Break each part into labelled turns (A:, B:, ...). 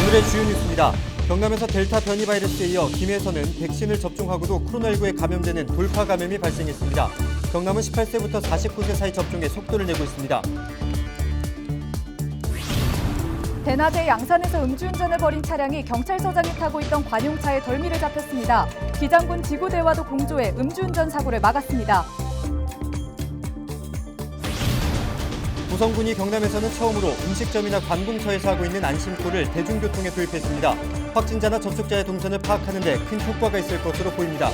A: 오늘의 주요 뉴스입니다. 경남에서 델타 변이 바이러스에 이어 김해에서는 백신을 접종하고도 코로나19에 감염되는 돌파 감염이 발생했습니다. 경남은 18세부터 49세 사이 접종에 속도를 내고 있습니다.
B: 대낮에 양산에서 음주운전을 벌인 차량이 경찰서장이 타고 있던 관용차에 덜미를 잡혔습니다. 기장군 지구대와도 공조해 음주운전 사고를 막았습니다.
A: 구성군이 경남에서는 처음으로 음식점이나 관공서에서 하고 있는 안심코를 대중교통에 도입했습니다. 확진자나 접촉자의 동선을 파악하는 데 큰 효과가 있을 것으로 보입니다.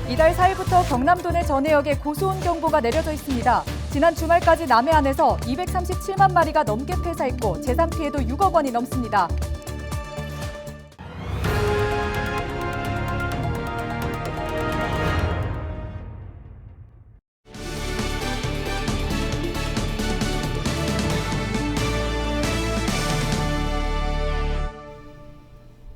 B: 이달 4일부터 경남도 내 전해역에 고수온 경보가 내려져 있습니다. 지난 주말까지 남해안에서 237만 마리가 넘게 폐사했고 재산 피해도 6억 원이 넘습니다.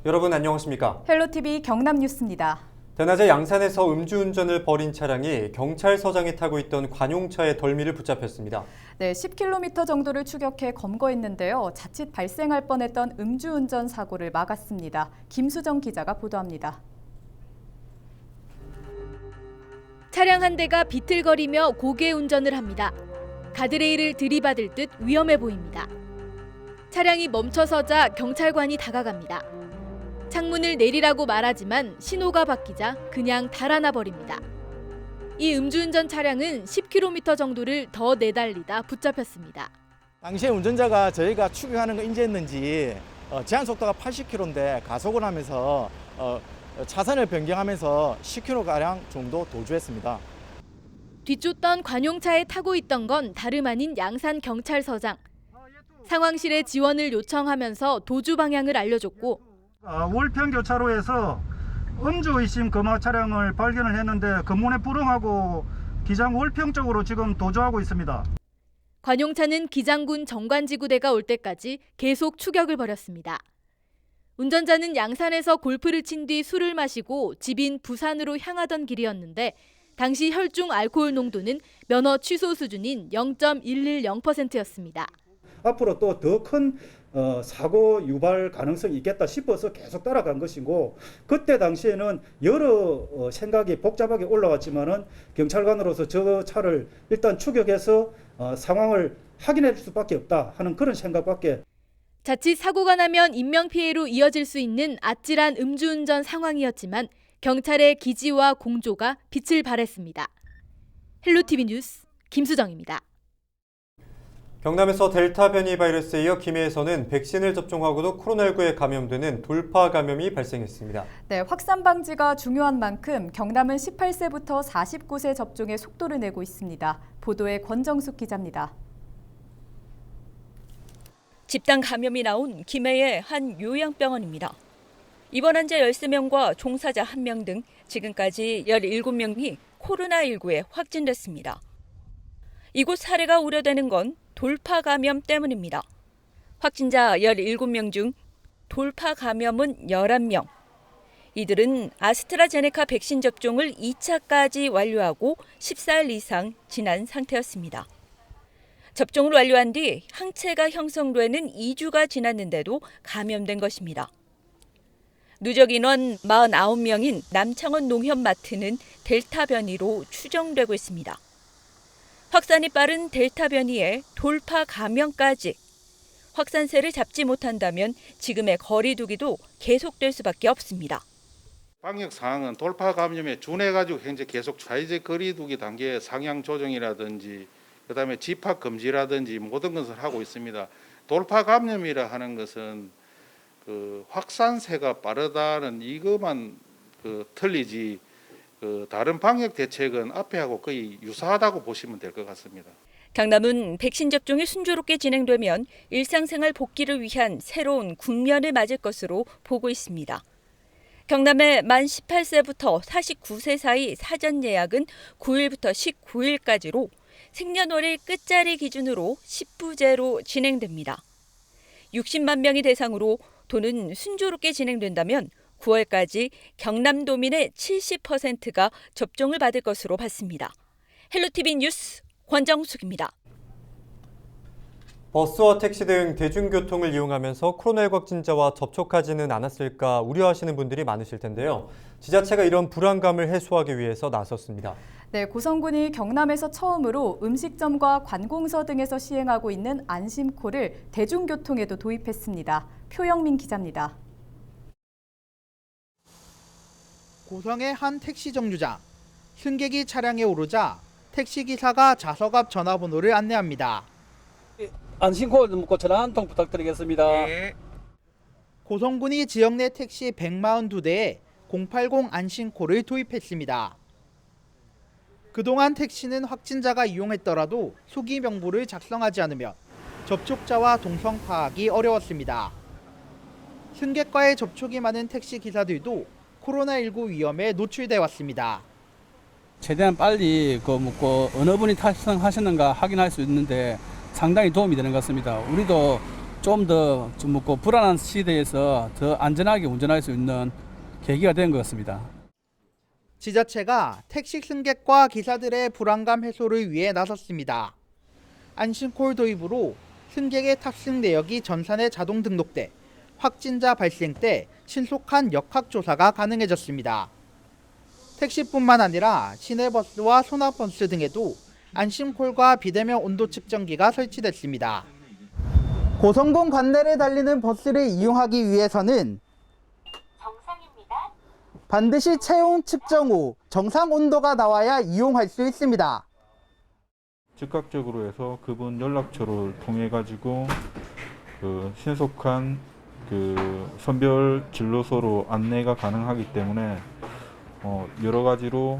A: 여러분 안녕하십니까?
B: 헬로티비 경남 뉴스입니다.
A: 대낮에 양산에서 음주운전을 벌인 차량이 경찰서장이 타고 있던 관용차의 덜미를 붙잡혔습니다.
B: 네, 10km 정도를 추격해 검거했는데요. 자칫 발생할 뻔했던 음주운전 사고를 막았습니다. 김수정 기자가 보도합니다.
C: 차량 한 대가 비틀거리며 고개 운전을 합니다. 가드레일을 들이받을 듯 위험해 보입니다. 차량이 멈춰서자 경찰관이 다가갑니다. 창문을 내리라고 말하지만 신호가 바뀌자 그냥 달아나 버립니다. 이 음주운전 차량은 10km 정도를 더 내달리다 붙잡혔습니다.
D: 당시에 운전자가 저희가 추격하는 거 인지했는지 제한 속도가 80km인데 가속을 하면서 차선을 변경하면서 10km가량 정도 도주했습니다.
C: 뒤쫓던 관용차에 타고 있던 건 다름 아닌 양산 경찰서장. 상황실에 지원을 요청하면서 도주 방향을 알려줬고
E: 월평 교차로에서 음주 의심 금화 차량을 발견을 했는데 검문에 불응하고 기장 월평 쪽으로 지금 도주하고 있습니다.
C: 관용차는 기장군 정관지구대가 올 때까지 계속 추격을 벌였습니다. 운전자는 양산에서 골프를 친 뒤 술을 마시고 집인 부산으로 향하던 길이었는데 당시 혈중 알코올 농도는 면허 취소 수준인 0.110%였습니다.
E: 앞으로 또 더 큰 사고 유발 가능성이 있겠다 싶어서 계속 따라간 것이고 그때 당시에는 여러 생각이 복잡하게 올라왔지만은 경찰관으로서 저 차를 일단 추격해서 상황을 확인할 수밖에 없다 하는 그런 생각밖에.
C: 자칫 사고가 나면 인명피해로 이어질 수 있는 아찔한 음주운전 상황이었지만 경찰의 기지와 공조가 빛을 발했습니다. 헬로티비 뉴스 김수정입니다.
A: 경남에서 델타 변이 바이러스에 이어 김해에서는 백신을 접종하고도 코로나19에 감염되는 돌파 감염이 발생했습니다.
B: 네, 확산 방지가 중요한 만큼 경남은 18세부터 49세 접종에 속도를 내고 있습니다. 보도에 권정숙 기자입니다.
F: 집단 감염이 나온 김해의 한 요양병원입니다. 입원 환자 13명과 종사자 1명 등 지금까지 17명이 코로나19에 확진됐습니다. 이곳 사례가 우려되는 건 돌파 감염 때문입니다. 확진자 17명 중 돌파 감염은 11명. 이들은 아스트라제네카 백신 접종을 2차까지 완료하고 14일 이상 지난 상태였습니다. 접종을 완료한 뒤 항체가 형성되는 2주가 지났는데도 감염된 것입니다. 누적 인원 49명인 남창원 농협마트는 델타 변이로 추정되고 있습니다. 확산이 빠른 델타 변이에 돌파 감염까지 확산세를 잡지 못한다면 지금의 거리 두기도 계속될 수밖에 없습니다.
G: 방역 상황은 돌파 감염에 준해가지고 현재 계속 사회적 거리 두기 단계의 상향 조정이라든지 그다음에 집합 금지라든지 모든 것을 하고 있습니다. 돌파 감염이라 하는 것은 확산세가 빠르다는 이것만 틀리지 다른 방역 대책은 앞에하고 거의 유사하다고 보시면 될 것 같습니다.
F: 경남은 백신 접종이 순조롭게 진행되면 일상생활 복귀를 위한 새로운 국면을 맞을 것으로 보고 있습니다. 경남의 만 18세부터 49세 사이 사전 예약은 9일부터 19일까지로 생년월일 끝자리 기준으로 10부제로 진행됩니다. 60만 명이 대상으로 도는 순조롭게 진행된다면 9월까지 경남도민의 70%가 접종을 받을 것으로 봤습니다. 헬로티비 뉴스 권정숙입니다.
A: 버스와 택시 등 대중교통을 이용하면서 코로나19 확진자와 접촉하지는 않았을까 우려하시는 분들이 많으실 텐데요. 지자체가 이런 불안감을 해소하기 위해서 나섰습니다.
B: 네, 고성군이 경남에서 처음으로 음식점과 관공서 등에서 시행하고 있는 안심콜을 대중교통에도 도입했습니다. 표영민 기자입니다.
H: 고성의 한 택시 정류장. 승객이 차량에 오르자 택시기사가 좌석 앞 전화번호를 안내합니다.
I: 안심콜 묻고 전화 한 통 부탁드리겠습니다.
H: 고성군이 지역 내 택시 142대에 080 안심콜을 도입했습니다. 그동안 택시는 확진자가 이용했더라도 수기 명부를 작성하지 않으면 접촉자와 동선 파악이 어려웠습니다. 승객과의 접촉이 많은 택시 기사들도 코로나19 위험에 노출돼 왔습니다.
I: 최대한 빨리 묻고 어느 분이 탑승하셨는가 확인할 수 있는데 상당히 도움이 되는 것 같습니다. 우리도 좀 더 묻고 불안한 시대에서 더 안전하게 운전할 수 있는 계기가 된 것 같습니다.
H: 지자체가 택시 승객과 기사들의 불안감 해소를 위해 나섰습니다. 안심콜 도입으로 승객의 탑승 내역이 전산에 자동 등록돼 확진자 발생 때 신속한 역학조사가 가능해졌습니다. 택시뿐만 아니라 시내버스와 소나버스 등에도 안심콜과 비대면 온도 측정기가 설치됐습니다. 고성군 관내를 달리는 버스를 이용하기 위해서는 반드시 체온 측정 후 정상 온도가 나와야 이용할 수 있습니다.
J: 즉각적으로 해서 그분 연락처를 통해 가지고 신속한 선별 진로소로 안내가 가능하기 때문에 여러 가지로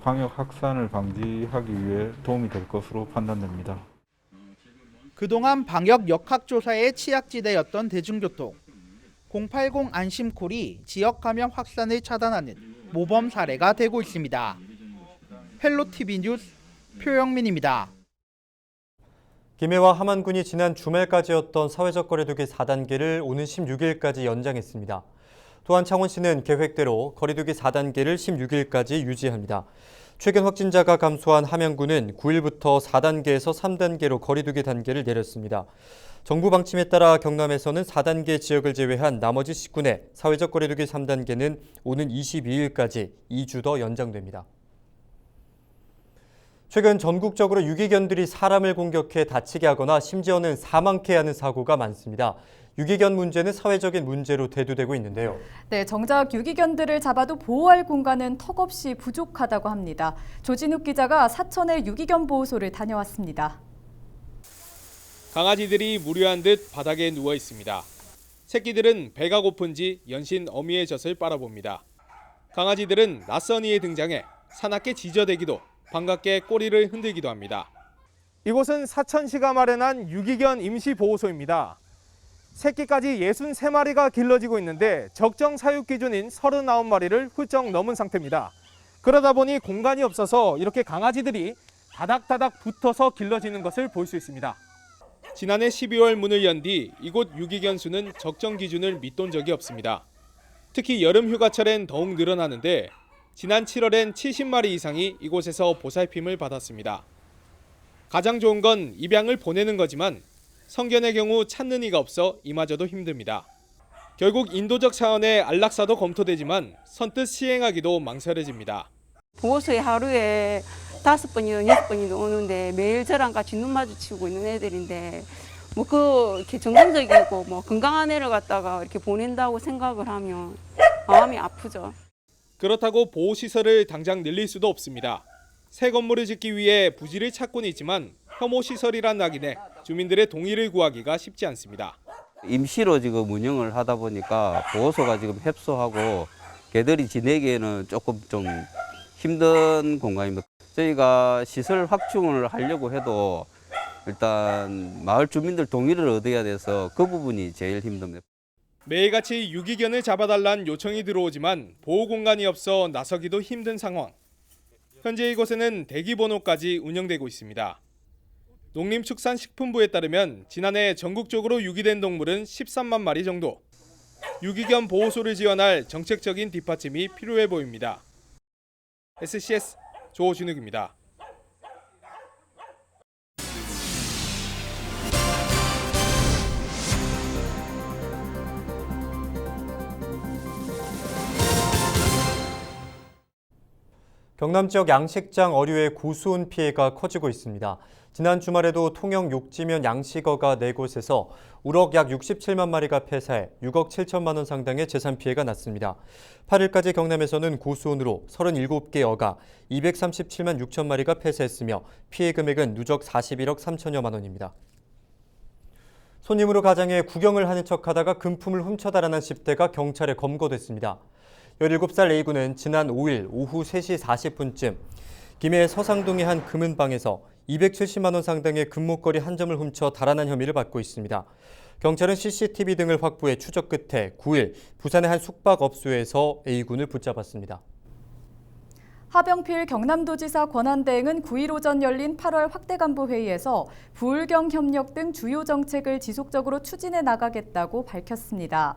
J: 방역 확산을 방지하기 위해 도움이 될 것으로 판단됩니다.
H: 그동안 방역 역학조사의 취약지대였던 대중교통. 080 안심콜이 지역 감염 확산을 차단하는 모범 사례가 되고 있습니다. 헬로티비 뉴스 표영민입니다.
A: 김해와 함안군이 지난 주말까지였던 사회적 거리두기 4단계를 오는 16일까지 연장했습니다. 또한 창원시는 계획대로 거리두기 4단계를 16일까지 유지합니다. 최근 확진자가 감소한 함양군은 9일부터 4단계에서 3단계로 거리두기 단계를 내렸습니다. 정부 방침에 따라 경남에서는 4단계 지역을 제외한 나머지 10군의 사회적 거리두기 3단계는 오는 22일까지 2주 더 연장됩니다. 최근 전국적으로 유기견들이 사람을 공격해 다치게 하거나 심지어는 사망케 하는 사고가 많습니다. 유기견 문제는 사회적인 문제로 대두되고 있는데요.
B: 네, 정작 유기견들을 잡아도 보호할 공간은 턱없이 부족하다고 합니다. 조진욱 기자가 사천의 유기견 보호소를 다녀왔습니다.
K: 강아지들이 무료한 듯 바닥에 누워 있습니다. 새끼들은 배가 고픈지 연신 어미의 젖을 빨아봅니다. 강아지들은 낯선 이의 등장에 사납게 지저대기도 반갑게 꼬리를 흔들기도 합니다.
L: 이곳은 사천시가 마련한 유기견 임시보호소입니다. 새끼까지 63마리가 길러지고 있는데 적정 사육 기준인 39마리를 훌쩍 넘은 상태입니다. 그러다 보니 공간이 없어서 이렇게 강아지들이 다닥다닥 붙어서 길러지는 것을 볼 수 있습니다.
K: 지난해 12월 문을 연 뒤 이곳 유기견 수는 적정 기준을 밑돈 적이 없습니다. 특히 여름 휴가철엔 더욱 늘어나는데 지난 7월엔 70마리 이상이 이곳에서 보살핌을 받았습니다. 가장 좋은 건 입양을 보내는 거지만 성견의 경우 찾는 이가 없어 이마저도 힘듭니다. 결국 인도적 차원의 안락사도 검토되지만 선뜻 시행하기도 망설여집니다.
M: 보호소에 하루에 5번이든 6번이든 오는데 매일 저랑 같이 눈 마주치고 있는 애들인데 이렇게 정상적이고 건강한 애를 갖다가 이렇게 보낸다고 생각을 하면 마음이 아프죠.
K: 그렇다고 보호시설을 당장 늘릴 수도 없습니다. 새 건물을 짓기 위해 부지를 찾고는 있지만 혐오시설이란 낙인에 주민들의 동의를 구하기가 쉽지 않습니다.
N: 임시로 지금 운영을 하다 보니까 보호소가 지금 협소하고 개들이 지내기에는 조금 좀 힘든 공간입니다. 저희가 시설 확충을 하려고 해도 일단 마을 주민들 동의를 얻어야 돼서 그 부분이 제일 힘듭니다.
K: 매일같이 유기견을 잡아달란 요청이 들어오지만 보호 공간이 없어 나서기도 힘든 상황. 현재 이곳에는 대기번호까지 운영되고 있습니다. 농림축산식품부에 따르면 지난해 전국적으로 유기된 동물은 13만 마리 정도. 유기견 보호소를 지원할 정책적인 뒷받침이 필요해 보입니다. SCS 조진욱입니다.
A: 경남 지역 양식장 어류의 고수온 피해가 커지고 있습니다. 지난 주말에도 통영 욕지면 양식어가 4곳에서 우럭 약 67만 마리가 폐사해 6억 7천만 원 상당의 재산 피해가 났습니다. 8일까지 경남에서는 고수온으로 37개 어가 237만 6천 마리가 폐사했으며 피해 금액은 누적 41억 3천여만 원입니다. 손님으로 가장에 구경을 하는 척하다가 금품을 훔쳐 달아난 10대가 경찰에 검거됐습니다. 17살 A군은 지난 5일 오후 3시 40분쯤 김해 서상동의 한 금은방에서 270만 원 상당의 금목걸이 한 점을 훔쳐 달아난 혐의를 받고 있습니다. 경찰은 CCTV 등을 확보해 추적 끝에 9일 부산의 한 숙박업소에서 A군을 붙잡았습니다.
B: 하병필 경남도지사 권한대행은 9일 오전 열린 8월 확대간부회의에서 부울경 협력 등 주요 정책을 지속적으로 추진해 나가겠다고 밝혔습니다.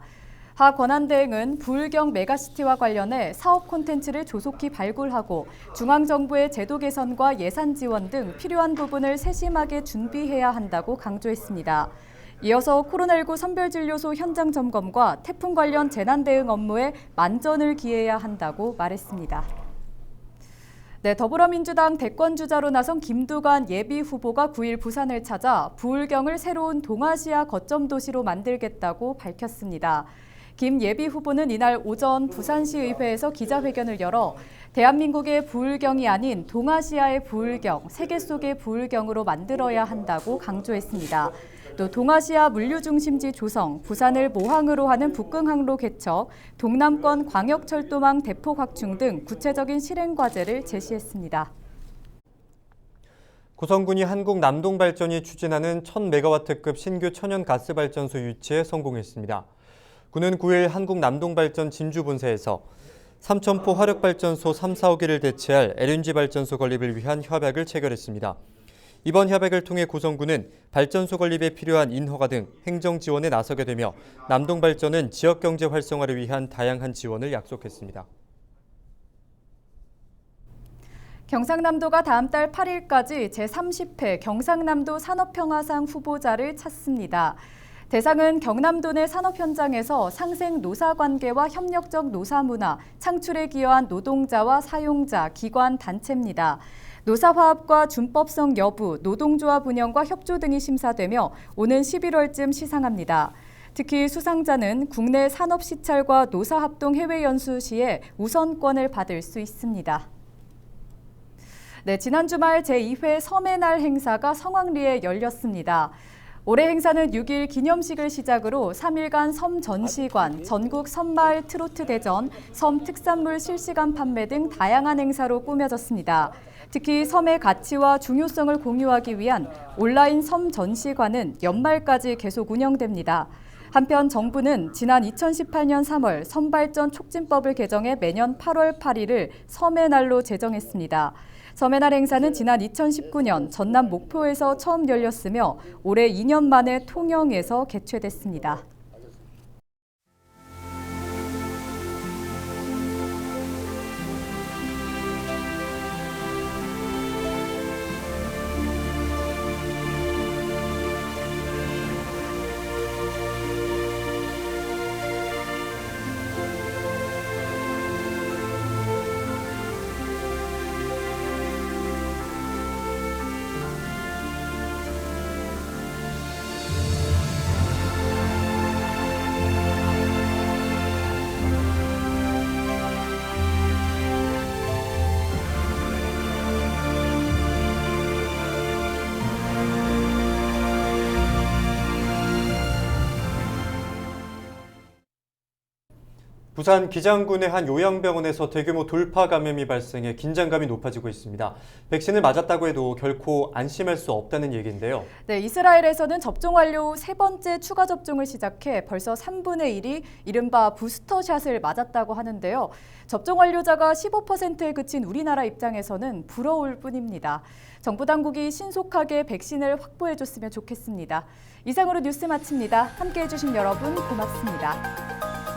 B: 하 권한대행은 부울경 메가시티와 관련해 사업 콘텐츠를 조속히 발굴하고 중앙정부의 제도 개선과 예산 지원 등 필요한 부분을 세심하게 준비해야 한다고 강조했습니다. 이어서 코로나19 선별진료소 현장 점검과 태풍 관련 재난 대응 업무에 만전을 기해야 한다고 말했습니다. 네, 더불어민주당 대권주자로 나선 김두관 예비후보가 9일 부산을 찾아 부울경을 새로운 동아시아 거점 도시로 만들겠다고 밝혔습니다. 김 예비후보는 이날 오전 부산시의회에서 기자회견을 열어 대한민국의 부울경이 아닌 동아시아의 부울경, 세계 속의 부울경으로 만들어야 한다고 강조했습니다. 또 동아시아 물류중심지 조성, 부산을 모항으로 하는 북경항로 개척, 동남권 광역철도망 대폭 확충 등 구체적인 실행 과제를 제시했습니다.
A: 고성군이 한국남동발전이 추진하는 1000메가와트급 신규 천연가스발전소 유치에 성공했습니다. 군은 9일 한국남동발전 진주본사에서 삼천포 화력발전소 3, 4호기를 대체할 LNG 발전소 건립을 위한 협약을 체결했습니다. 이번 협약을 통해 고성군은 발전소 건립에 필요한 인허가 등 행정 지원에 나서게 되며 남동발전은 지역경제 활성화를 위한 다양한 지원을 약속했습니다.
B: 경상남도가 다음 달 8일까지 제30회 경상남도 산업평화상 후보자를 찾습니다. 대상은 경남도 내 산업 현장에서 상생 노사관계와 협력적 노사문화, 창출에 기여한 노동자와 사용자, 기관, 단체입니다. 노사화합과 준법성 여부, 노동조합 운영과 협조 등이 심사되며 오는 11월쯤 시상합니다. 특히 수상자는 국내 산업시찰과 노사합동 해외연수 시에 우선권을 받을 수 있습니다. 네, 지난 주말 제2회 섬의 날 행사가 성황리에 열렸습니다. 올해 행사는 6일 기념식을 시작으로 3일간 섬 전시관, 전국 섬마을 트로트 대전, 섬 특산물 실시간 판매 등 다양한 행사로 꾸며졌습니다. 특히 섬의 가치와 중요성을 공유하기 위한 온라인 섬 전시관은 연말까지 계속 운영됩니다. 한편 정부는 지난 2018년 3월 섬발전 촉진법을 개정해 매년 8월 8일을 섬의 날로 제정했습니다. 섬의 날 행사는 지난 2019년 전남 목포에서 처음 열렸으며 올해 2년 만에 통영에서 개최됐습니다.
A: 부산 기장군의 한 요양병원에서 대규모 돌파 감염이 발생해 긴장감이 높아지고 있습니다. 백신을 맞았다고 해도 결코 안심할 수 없다는 얘기인데요.
B: 네, 이스라엘에서는 접종 완료 후 3번째 추가 접종을 시작해 벌써 3분의 1이 이른바 부스터샷을 맞았다고 하는데요. 접종 완료자가 15%에 그친 우리나라 입장에서는 부러울 뿐입니다. 정부 당국이 신속하게 백신을 확보해줬으면 좋겠습니다. 이상으로 뉴스 마칩니다. 함께해 주신 여러분 고맙습니다.